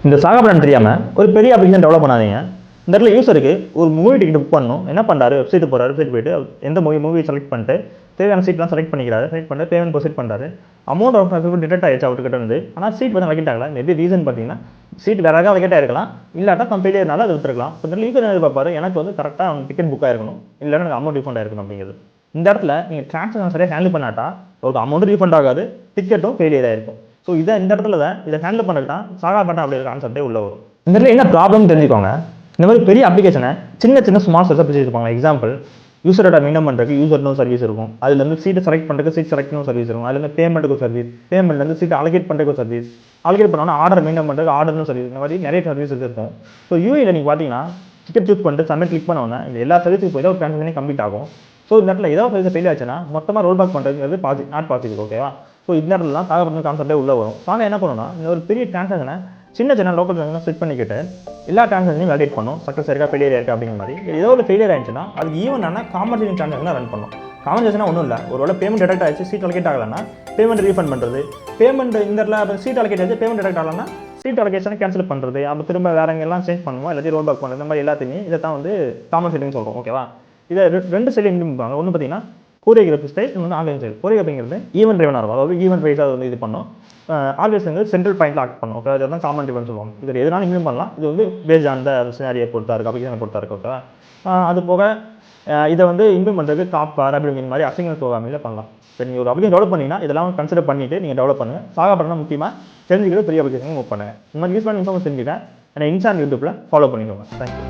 இந்த சாகா பிராண்ட் தெரியாமல் ஒரு பெரிய அப்ளிகேஷன் டெவலப் பண்ணாதீங்க. இந்த இடத்துல யூஸருக்கு ஒரு மூவி டிக்கெட் புக் பண்ணணும். என்ன பண்ணுறாரு, வெப்சைட் போகிறாரு, வெப்சைட் போயிட்டு எந்த மூவி செலக்ட் பண்ணிட்டு தேவையான சீட்லாம் செலக்ட் பண்ணிக்கிறாரு, செலக்ட் பண்ணிட்டு பேமெண்ட் ப்ரொசீட் பண்ணுறாரு. அமௌண்ட் ஆஃப் டிடெக்ட் ஆயிடுச்சு அவர்கிட்ட இருந்து. ஆனால் சீட் வந்து அலகேட் ஆகல. மேபி ரீசன் பார்த்தீங்கன்னா சீட் வேற ஏதாவது அலகேட் ஆயிருக்கலாம், இல்லாட்டா கம்பெனியர்னால அதை விட்டுருக்கலாம். இப்போ இந்த யூஸர் என்ன பார்ப்பாரு, எனக்கு வந்து கரெக்டாக அவங்க டிக்கெட் புக் ஆயிருக்கணும், இல்லைன்னா எனக்கு அமௌண்ட் ரீஃபண்ட் ஆயிருக்கணும் அப்படிங்கிறது. இந்த இடத்துல நீங்கள் டிரான்சாக்ஷன் சரியாக ஹேண்டில் பண்ணாட்டா ஒரு அமௌண்ட் ரீஃபண்ட் ஆகாது, டிக்கெட்டும் ஃபெயிலியர் ஆயிருக்கும். ஸோ இந்த இடத்துல தான் இதை ஹேண்டில் பண்ணுறதுக்கு தான் சாகா பண்ண அப்படிங்கிற கான்செப்டே உள்ள வரும். இந்த இடத்துல என்ன ப்ராப்ளம் தெரிஞ்சுக்கோங்க. இந்த மாதிரி பெரிய அப்ளிகேஷனை சின்ன ஸ்மால் ஸ்டெப்ஸாக பிரிச்சுருப்பாங்க. எக்ஸாம்பிள், யூசர் டேட்டா மெயின்டைன் பண்ணுறதுக்கு யூசர்னு சர்வீஸ் இருக்கும். அதுலேருந்து சீட்டை செலக்ட் பண்ணுறதுக்கு சீட் செலக்ட்னு சர்வீஸ் இருக்கும். அதுலேருந்து பேமெண்ட்டுக்கு சர்வீஸ், பேமெண்ட்லேருந்து சீட்டை அலகேட் பண்ணுறதுக்கு சர்வீஸ், அலகேட் பண்ணோன்னா ஆர்டர் மெயின்டைன் பண்ணுறதுக்கு ஆர்டர்னு சர்வீஸ். இந்த மாதிரி நிறைய சர்வீஸ் இருக்கும். ஸோ யூஐயில் நீங்கள் பார்த்தீங்கன்னா டிக்கெட் சூஸ் பண்ணிட்டு சப்மிட் கிளிக் பண்ணோன்னா இந்த எல்லா சர்வீஸுக்கு போய் தான் ஒரு டிரான்சாக்ஷனே கம்ப்ளீட் ஆகும். ஸோ இந்த இடத்துல ஏதாவது சர்வீஸ் ஃபெயில் ஆச்சுன்னா மொத்தமாக ரோல் பேக் பண்ணுறதுங்கிறது நாட் பாசிபிள். ஓகேவா? ஸோ இந்த இடத்துல தான் சாகா பண்ண கான்செப்டே உள்ள வரும். சாகா என்ன பண்ணணும்னா இந்த ஒரு பெரிய டிரான்சாக்ஷனை சின்ன லோக்கல் டிரான்சாக்ஷன் செட் பண்ணிக்கிட்டு எல்லா டிரான்சாக்ஷனையும் வேலிடேட் பண்ணும். சக்ஸஸ் இருக்கா, ஃபெயிலியர் இருக்கா அப்படிங்கிற மாதிரி. ஏதோ ஒரு ஃபெயிலியர் ஆயிடுச்சுன்னா அது ஈவன் ஆனால் காம்பன்சேஷன் டிரான்சாக்ஷன் ரன் பண்ணும். காம்பன்சேஷன் ஒன்றும் இல்லை, ஒருவேளை பேமெண்ட் டிடெக்ட் ஆயிடுச்சு, சீட் அலகேட் ஆகலைன்னா பேமெண்ட் ரீஃபண்ட் பண்ணுறது, பேமெண்ட் இந்த இடத்துல சீட் அலகேட் ஆச்சு, பேமெண்ட் டிடெக்ட் ஆகலைன்னா சீட் அலகேஷனை கேன்சல் பண்ணுறது, அப்போ திரும்ப வேற எங்கெல்லாம் சேஞ்ச் பண்ணுவோம், எல்லாத்தையும் ரோல் பேக் பண்ணுறது, இந்த மாதிரி எல்லாத்தையுமே இதை தான் வந்து காம்பன்சேட்டிங் சொல்கிறோம். ஓகேவா? இதை ரெண்டு சைடு இம்ப்ளிமெண்ட். ஒன்று பார்த்தீங்கன்னா கோரியோகிராஃபி ஸ்டைல், இன்னொன்று ஆன்லைன் ஸ்டைல். கோரியோகிராஃபிங்கிறது ஈவென்ட் ட்ரைவனாக இருக்கும், அதாவது ஈவென்ட் வைஸாக வந்து இது பண்ணும். ஆல்வேஸ் வந்து சென்ட்ரல் பாயிண்ட்டில் ஆக்ட் பண்ணும். ஓகே, அதுதான் காமன் டிஃபரன்ஸ் சொல்லுவாங்க. இதில் எதனாலும் இம்ப்ளிமெண்ட் பண்ணலாம். இது வந்து பேஸ்ட் ஆன் த சினாரியை பொறுத்தா இருக்குது, அப்ளிகேஷனை பொறுத்தா இருக்குது. ஓகேவா? அது போக இதை வந்து இம்ப்ளிமெண்ட் பண்ணுறதுக்கு காப்பர் அப்படிங்கிற மாதிரி அசிங்கல் ப்ரோக்ராமிங்கில் பண்ணலாம். இப்போ நீங்கள் ஒரு அப்ளிகேஷன் டெவலப் பண்ணிங்கன்னா இதெல்லாம் கன்சிடர் பண்ணிவிட்டு நீங்கள் டெவலப் பண்ணுங்கள். சாகா பண்ணால் முக்கியமாக தெரிஞ்சுக்கிட்டு பெரிய அப்ளிகேஷன் மூவ் பண்ணுங்கள். இந்த மாதிரி யூஸ் பண்ணி இன்ஃபார்மேஷன் தெரிஞ்சுக்கிட்டேன். என்னை இன்ஸ்டான் யூடியூப்பில் ஃபாலோ பண்ணிக்கோங்க. தேங்க்யூ.